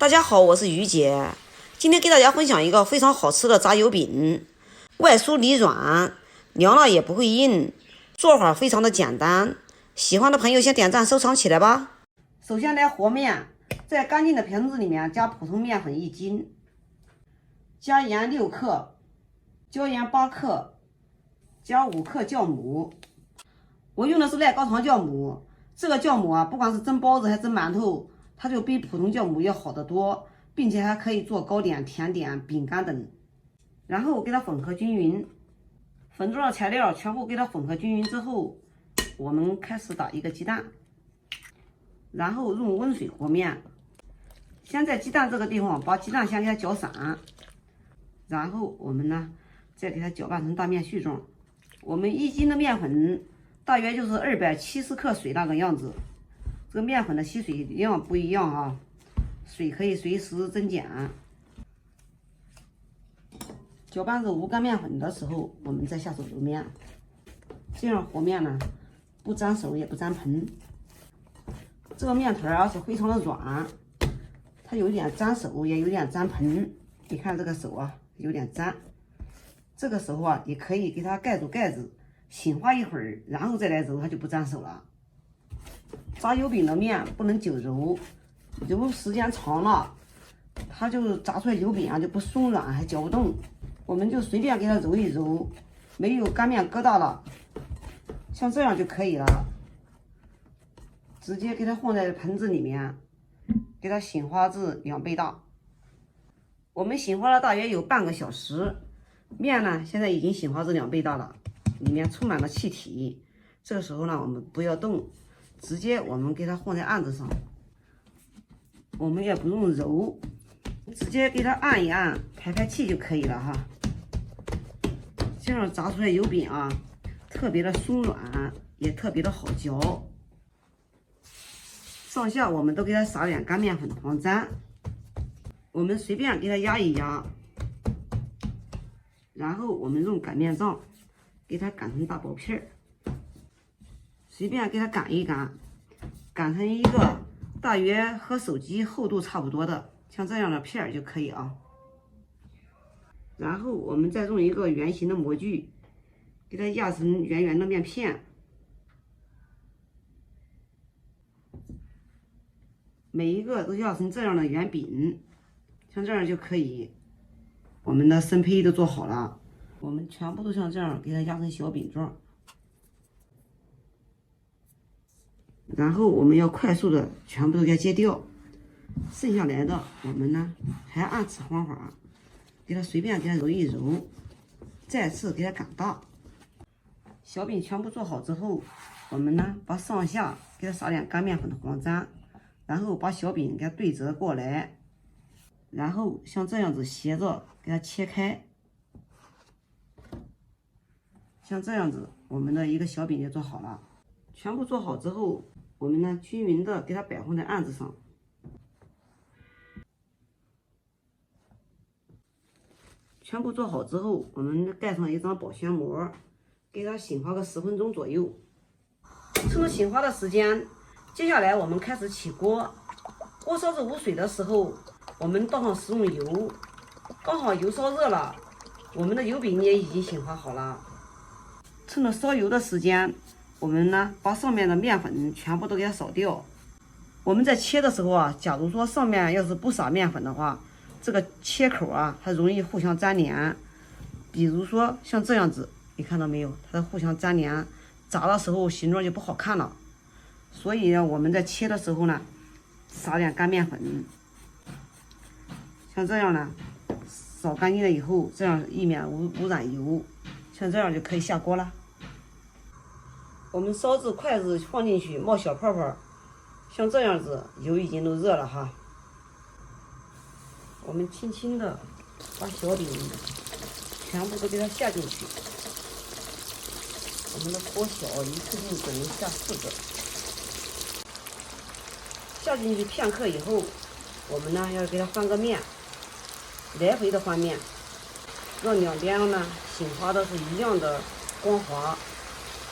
大家好，我是于姐，今天给大家分享一个非常好吃的炸油饼，外酥里软，凉了也不会硬，做法非常的简单。喜欢的朋友先点赞收藏起来吧。首先来和面，在干净的瓶子里面加普通面粉1斤，加盐6克，椒盐8克，加5克酵母。我用的是赖高堂酵母，这个酵母啊，不管是蒸包子还是蒸馒头，它就比普通酵母要好得多，并且还可以做糕点、甜点、饼干等。然后给它混合均匀，粉状的材料全部给它混合均匀之后，我们开始打一个鸡蛋，然后用温水和面。先在鸡蛋这个地方把鸡蛋先给它搅散，然后我们呢再给它搅拌成大面絮状。我们1斤的面粉大约就是270克水那个样子。这个面粉的吸水量不一样啊，水可以随时增减。搅拌这无干面粉的时候，我们再下手揉面，这样和面呢不粘手也不粘盆。这个面团啊是非常的软，它有点粘手也有点粘盆。你看这个手啊有点粘，这个时候啊你可以给它盖住盖子，醒化一会儿，然后再来揉，它就不粘手了。炸油饼的面不能久揉，揉时间长了，它就炸出来油饼啊就不松软，还嚼不动。我们就随便给它揉一揉，没有干面疙瘩了，像这样就可以了。直接给它放在盆子里面，给它醒化至2倍大。我们醒化了大约有半个小时，面呢现在已经醒化至2倍大了，里面充满了气体。这个时候呢，我们不要动。直接我们给它放在案子上，我们也不用揉，直接给它按一按，排排气就可以了哈。这样炸出来油饼啊，特别的松软，也特别的好嚼。上下我们都给它撒点干面粉防粘，我们随便给它压一压，然后我们用擀面杖给它擀成大薄片儿。随便给它擀一擀，擀成一个大约和手机厚度差不多的，像这样的片儿就可以啊。然后我们再用一个圆形的模具，给它压成圆圆的面片，每一个都压成这样的圆饼，像这样就可以。我们的生胚都做好了，我们全部都像这样给它压成小饼状。然后我们要快速的全部都给它揭掉，剩下来的我们呢还按此方法给它随便给它揉一揉，再次给它擀大。小饼全部做好之后，我们呢把上下给它撒点干面粉的黄粘，然后把小饼给它对折过来，然后像这样子斜着给它切开，像这样子我们的一个小饼就做好了。全部做好之后，我们呢均匀的给它摆放在案子上。全部做好之后，我们盖上一张保鲜膜，给它醒化个10分钟左右。趁着醒化的时间，接下来我们开始起锅。锅烧至无水的时候，我们倒上食用油，刚好油烧热了，我们的油饼也已经醒化好了。趁着烧油的时间，我们呢把上面的面粉全部都给它扫掉。我们在切的时候啊，假如说上面要是不撒面粉的话，这个切口啊它容易互相粘连。比如说像这样子，你看到没有，它互相粘连，炸的时候形状就不好看了。所以呢，我们在切的时候呢，撒点干面粉，像这样呢扫干净了以后，这样以免污染油，像这样就可以下锅了。我们烧至筷子放进去冒小泡泡，像这样子油已经都热了哈。我们轻轻的把小饼全部都给它下进去。我们的锅小，一次性只能下4个。下进去片刻以后，我们呢要给它翻个面，来回的翻面，让两边呢醒化的是一样的光滑。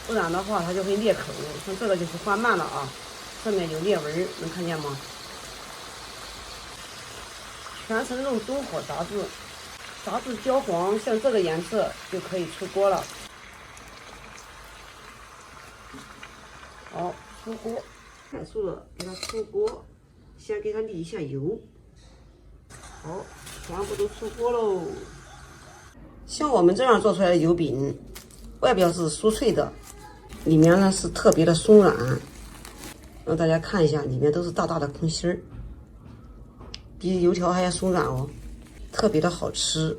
不然的话它就会裂口，像这个就是翻慢了啊，上面有裂纹，能看见吗？全程用中火炸制，炸至焦黄，像这个颜色就可以出锅了。好，出锅，快速的给它出锅，先给它沥一下油。好，全部都出锅喽。像我们这样做出来的油饼，外表是酥脆的，里面呢是特别的松软。让大家看一下，里面都是大大的空心儿，比油条还要松软哦，特别的好吃，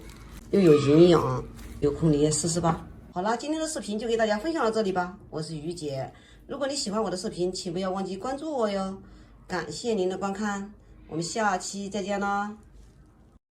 又有营养。有空你也试试吧。好啦，今天的视频就给大家分享到这里吧。我是于姐，如果你喜欢我的视频，请不要忘记关注我哟。感谢您的观看，我们下期再见啦。